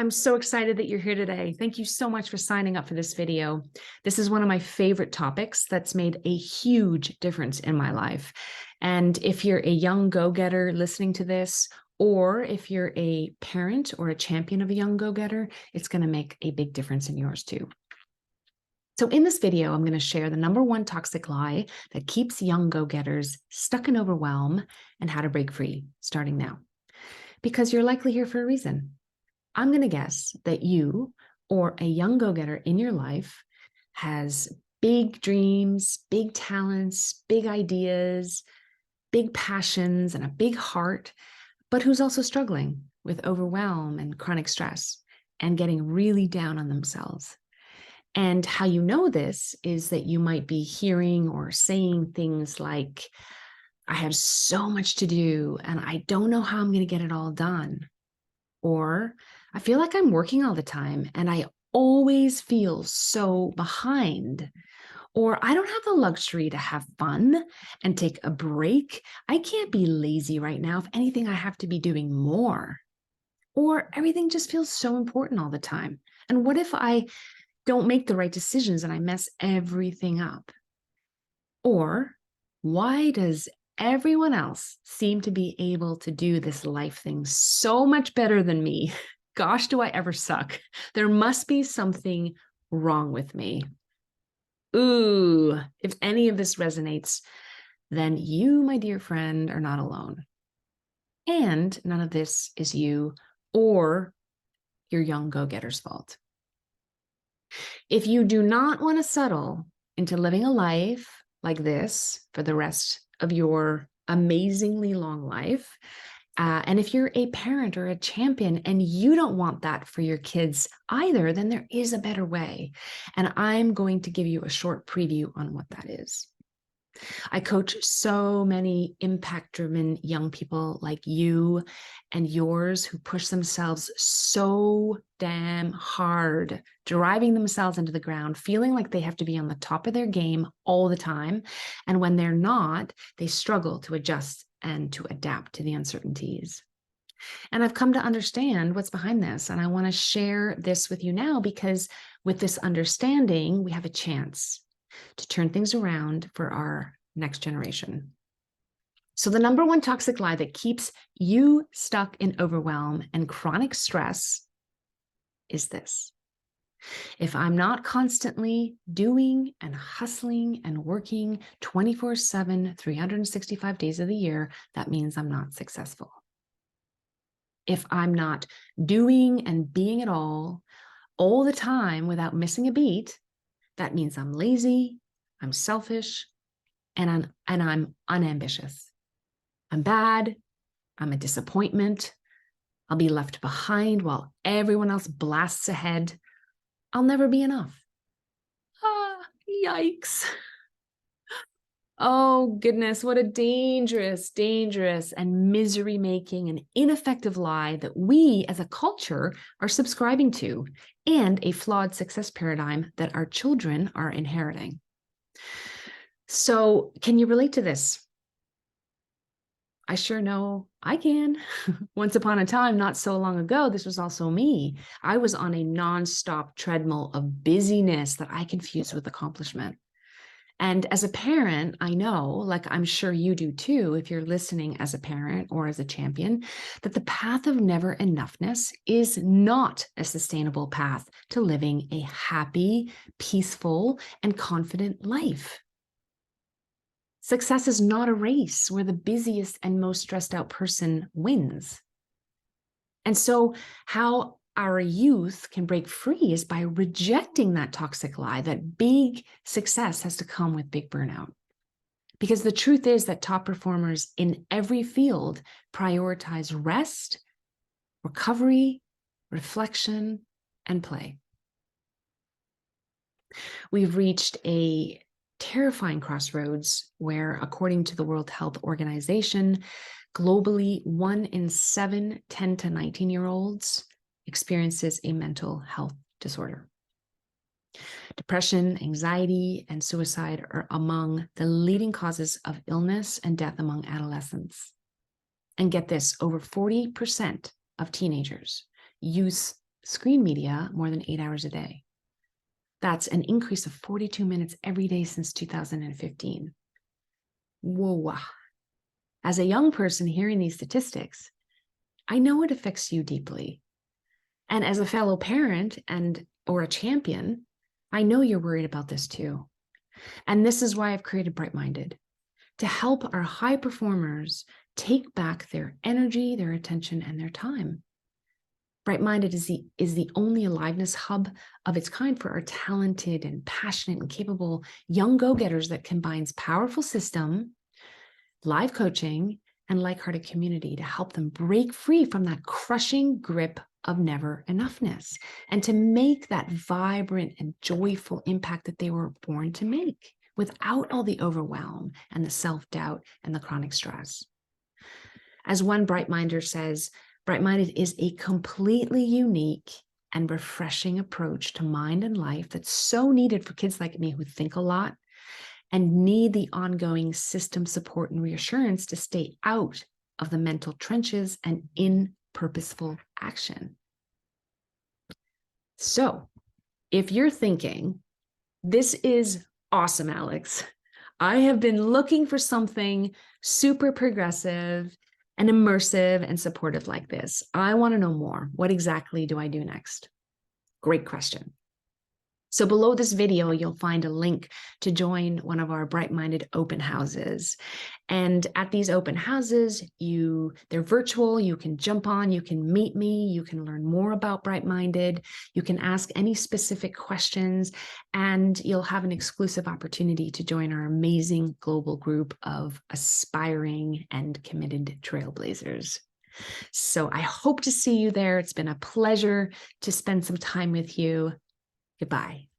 I'm so excited that you're here today. Thank you so much for signing up for this video. This is one of my favorite topics that's made a huge difference in my life. And if you're a young go-getter listening to this, or if you're a parent or a champion of a young go-getter, it's going to make a big difference in yours too. So in this video, I'm going to share the #1 toxic lie that keeps young go-getters stuck in overwhelm and how to break free starting now. Because you're likely here for a reason. I'm going to guess that you or a young go-getter in your life has big dreams, big talents, big ideas, big passions, and a big heart, but who's also struggling with overwhelm and chronic stress and getting really down on themselves. And how you know this is that you might be hearing or saying things like, I have so much to do and I don't know how I'm going to get it all done. Or I feel like I'm working all the time and I always feel so behind. Or I don't have the luxury to have fun and take a break. I can't be lazy right now. If anything, I have to be doing more. Or everything just feels so important all the time. And what if I don't make the right decisions and I mess everything up? Or why does everyone else seem to be able to do this life thing so much better than me? Gosh, do I ever suck? There must be something wrong with me. Ooh, if any of this resonates, then you, my dear friend, are not alone. And none of this is you or your young go-getter's fault. If you do not want to settle into living a life like this for the rest of your amazingly long life, and if you're a parent or a champion and you don't want that for your kids either, then there is a better way. And I'm going to give you a short preview on what that is. I coach so many impact-driven young people like you and yours who push themselves so damn hard, driving themselves into the ground, feeling like they have to be on the top of their game all the time. And when they're not, they struggle to adjust and to adapt to the uncertainties. And I've come to understand what's behind this. And I want to share this with you now because with this understanding, we have a chance to turn things around for our next generation. So the #1 toxic lie that keeps you stuck in overwhelm and chronic stress is this. If I'm not constantly doing and hustling and working 24/7, 365 days of the year, that means I'm not successful. If I'm not doing and being it all the time without missing a beat, that means I'm lazy, I'm selfish, and I'm unambitious. I'm bad, I'm a disappointment, I'll be left behind while everyone else blasts ahead. I'll never be enough. Ah, yikes. Oh goodness, what a dangerous, dangerous and misery-making and ineffective lie that we as a culture are subscribing to, and a flawed success paradigm that our children are inheriting. So can you relate to this? I sure know I can. Once upon a time, not so long ago, this was also me. I was on a nonstop treadmill of busyness that I confused with accomplishment. And as a parent, I know, like I'm sure you do too, if you're listening as a parent or as a champion, that the path of never enoughness is not a sustainable path to living a happy, peaceful, and confident life. Success is not a race where the busiest and most stressed out person wins. And so how our youth can break free is by rejecting that toxic lie that big success has to come with big burnout. Because the truth is that top performers in every field prioritize rest, recovery, reflection, and play. We've reached a terrifying crossroads where, according to the World Health Organization, globally, 1 in 7 10 to 19-year-olds experiences a mental health disorder. Depression, anxiety, and suicide are among the leading causes of illness and death among adolescents. And get this, over 40% of teenagers use screen media more than 8 hours a day. That's an increase of 42 minutes every day since 2015. Whoa. As a young person hearing these statistics, I know it affects you deeply. And as a fellow parent or a champion, I know you're worried about this too. And this is why I've created Bright Minded, to help our high performers take back their energy, their attention, and their time. Bright Minded is the only aliveness hub of its kind for our talented and passionate and capable young go-getters that combines powerful system, live coaching, and like-hearted community to help them break free from that crushing grip of never enoughness and to make that vibrant and joyful impact that they were born to make without all the overwhelm and the self-doubt and the chronic stress. As one Bright Minder says, Bright Minded is a completely unique and refreshing approach to mind and life that's so needed for kids like me who think a lot and need the ongoing system support and reassurance to stay out of the mental trenches and in purposeful action. So if you're thinking, this is awesome, Alex, I have been looking for something super progressive and immersive and supportive like this. I want to know more. What exactly do I do next? Great question. So below this video, you'll find a link to join one of our Bright Minded open houses. And at these open houses, they're virtual, you can jump on, you can meet me, you can learn more about Bright Minded, you can ask any specific questions, and you'll have an exclusive opportunity to join our amazing global group of aspiring and committed trailblazers. So I hope to see you there. It's been a pleasure to spend some time with you. Goodbye.